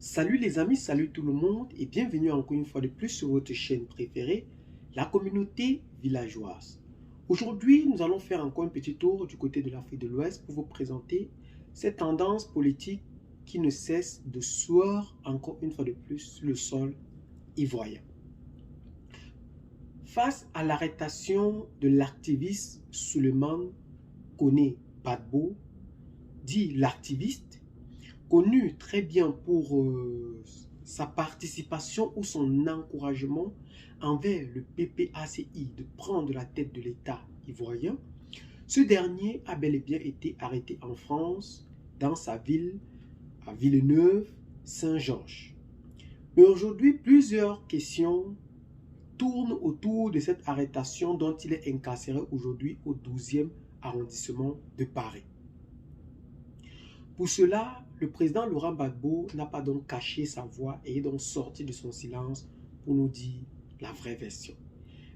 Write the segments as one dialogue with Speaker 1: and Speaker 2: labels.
Speaker 1: Salut les amis, salut tout le monde et bienvenue encore une fois de plus sur votre chaîne préférée, la communauté villageoise. Aujourd'hui, nous allons faire encore un petit tour du côté de l'Afrique de l'Ouest pour vous présenter cette tendance politique qui ne cesse de sourire encore une fois de plus sur le sol ivoirien. Face à l'arrestation de l'activiste Souleymane Koné Gbagbo, dit l'activiste, connu très bien pour sa participation ou son encouragement envers le PPACI de prendre la tête de l'État ivoirien, ce dernier a bel et bien été arrêté en France, dans sa ville, à Villeneuve-Saint-Georges. Mais aujourd'hui, plusieurs questions tournent autour de cette arrestation dont il est incarcéré aujourd'hui au 12e arrondissement de Paris. Pour cela, le président Laurent Gbagbo n'a pas donc caché sa voix et est donc sorti de son silence pour nous dire la vraie version.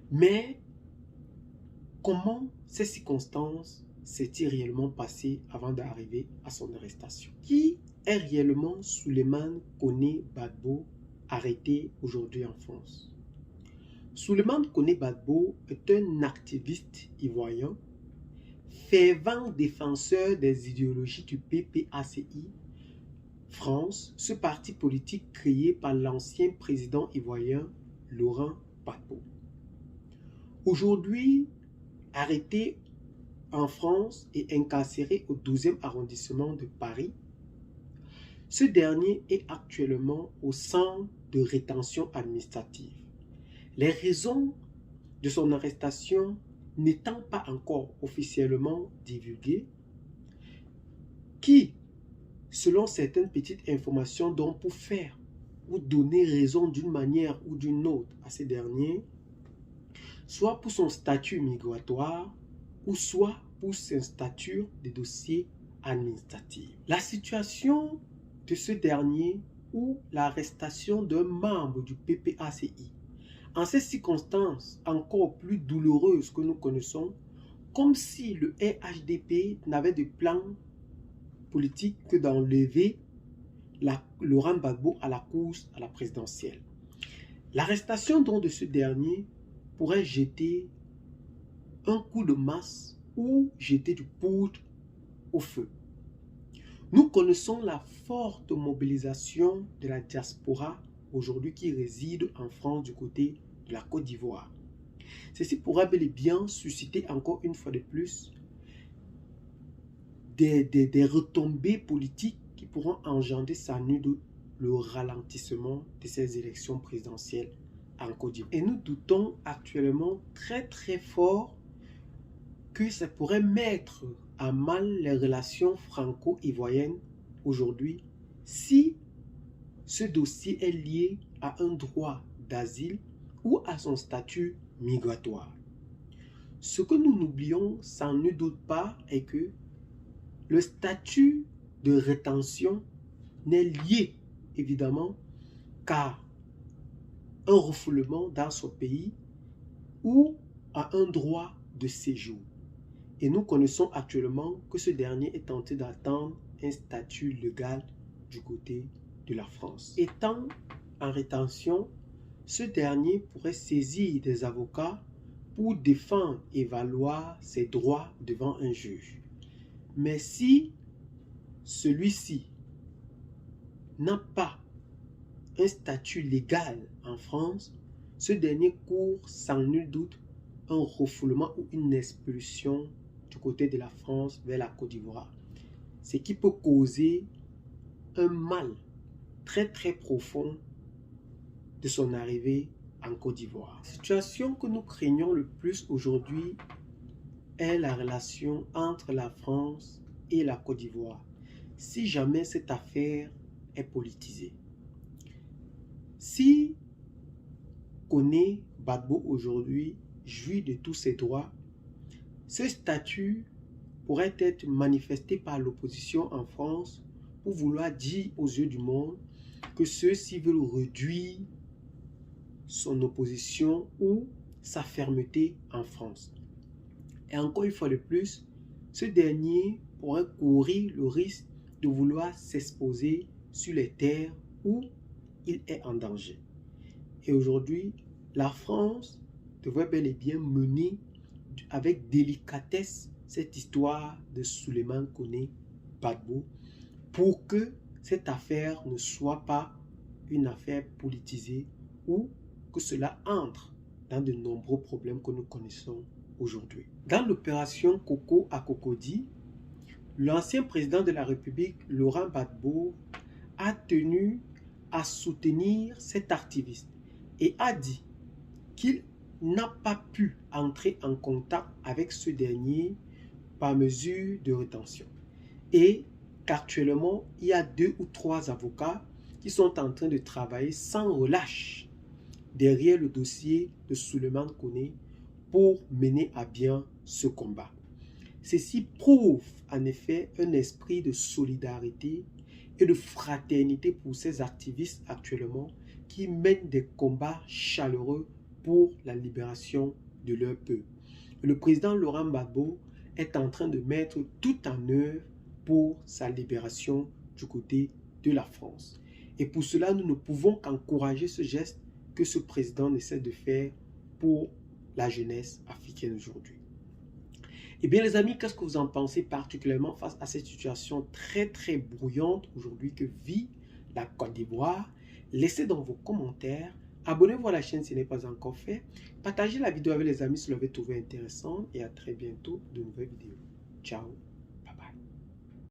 Speaker 1: Mais comment ces circonstances s'est-il réellement passées avant d'arriver à son arrestation? Qui est réellement Souleymane Koné Gbagbo, arrêté aujourd'hui en France? Souleymane Koné Gbagbo est un activiste ivoirien, fervent défenseur des idéologies du PPACI France, ce parti politique créé par l'ancien président ivoirien Laurent Gbagbo. Aujourd'hui, arrêté en France et incarcéré au 12e arrondissement de Paris, ce dernier est actuellement au centre de rétention administrative. Les raisons de son arrestation n'étant pas encore officiellement divulguées, qui, selon certaines petites informations, donc pour faire ou donner raison d'une manière ou d'une autre à ces derniers, soit pour son statut migratoire ou soit pour son statut de dossier administratif. La situation de ce dernier ou l'arrestation d'un membre du PPACI, en ces circonstances encore plus douloureuses que nous connaissons, comme si le RHDP n'avait de plan politique que d'enlever Laurent Gbagbo à la course à la présidentielle. L'arrestation donc de ce dernier pourrait jeter un coup de masse ou jeter du poudre au feu. Nous connaissons la forte mobilisation de la diaspora aujourd'hui qui réside en France du côté de la Côte d'Ivoire. Ceci pourrait bel et bien susciter encore une fois de plus des retombées politiques qui pourront engendrer sans nul doute le ralentissement de ces élections présidentielles en Côte d'Ivoire. Et nous doutons actuellement très fort que ça pourrait mettre à mal les relations franco-ivoiriennes aujourd'hui si ce dossier est lié à un droit d'asile ou à son statut migratoire. Ce que nous n'oublions sans nul doute pas est que le statut de rétention n'est lié évidemment qu'à un refoulement dans son pays ou à un droit de séjour. Et nous connaissons actuellement que ce dernier est tenté d'attendre un statut légal du côté de la France. Étant en rétention, ce dernier pourrait saisir des avocats pour défendre et valoir ses droits devant un juge. Mais si celui-ci n'a pas un statut légal en France, ce dernier court sans nul doute un refoulement ou une expulsion du côté de la France vers la Côte d'Ivoire. Ce qui peut causer un mal très profond de son arrivée en Côte d'Ivoire. La situation que nous craignons le plus aujourd'hui est la relation entre la France et la Côte d'Ivoire, si jamais cette affaire est politisée. Si Koné Gbagbo aujourd'hui jouit de tous ses droits, ce statut pourrait être manifesté par l'opposition en France pour vouloir dire aux yeux du monde que ceux-ci veulent réduire son opposition ou sa fermeté en France. Et encore une fois de plus, ce dernier pourrait courir le risque de vouloir s'exposer sur les terres où il est en danger. Et aujourd'hui, la France devrait bel et bien mener avec délicatesse cette histoire de Souleymane Koné Gbagbo pour que cette affaire ne soit pas une affaire politisée ou que cela entre dans de nombreux problèmes que nous connaissons aujourd'hui. Dans l'opération Coco à Cocody, l'ancien président de la République, Laurent Gbagbo, a tenu à soutenir cet activiste et a dit qu'il n'a pas pu entrer en contact avec ce dernier par mesure de rétention et qu'actuellement, il y a 2 ou 3 avocats qui sont en train de travailler sans relâche derrière le dossier de Souleymane Koné pour mener à bien ce combat. Ceci prouve en effet un esprit de solidarité et de fraternité pour ces activistes actuellement qui mènent des combats chaleureux pour la libération de leur peuple. Le président Laurent Gbagbo est en train de mettre tout en œuvre pour sa libération du côté de la France. Et pour cela, nous ne pouvons qu'encourager ce geste que ce président essaie de faire pour la jeunesse africaine aujourd'hui. Eh bien les amis, qu'est-ce que vous en pensez particulièrement face à cette situation très brouillante aujourd'hui que vit la Côte d'Ivoire? Laissez dans vos commentaires. Abonnez-vous à la chaîne si ce n'est pas encore fait. Partagez la vidéo avec les amis si vous l'avez trouvé intéressant et à très bientôt de nouvelles vidéos. Ciao.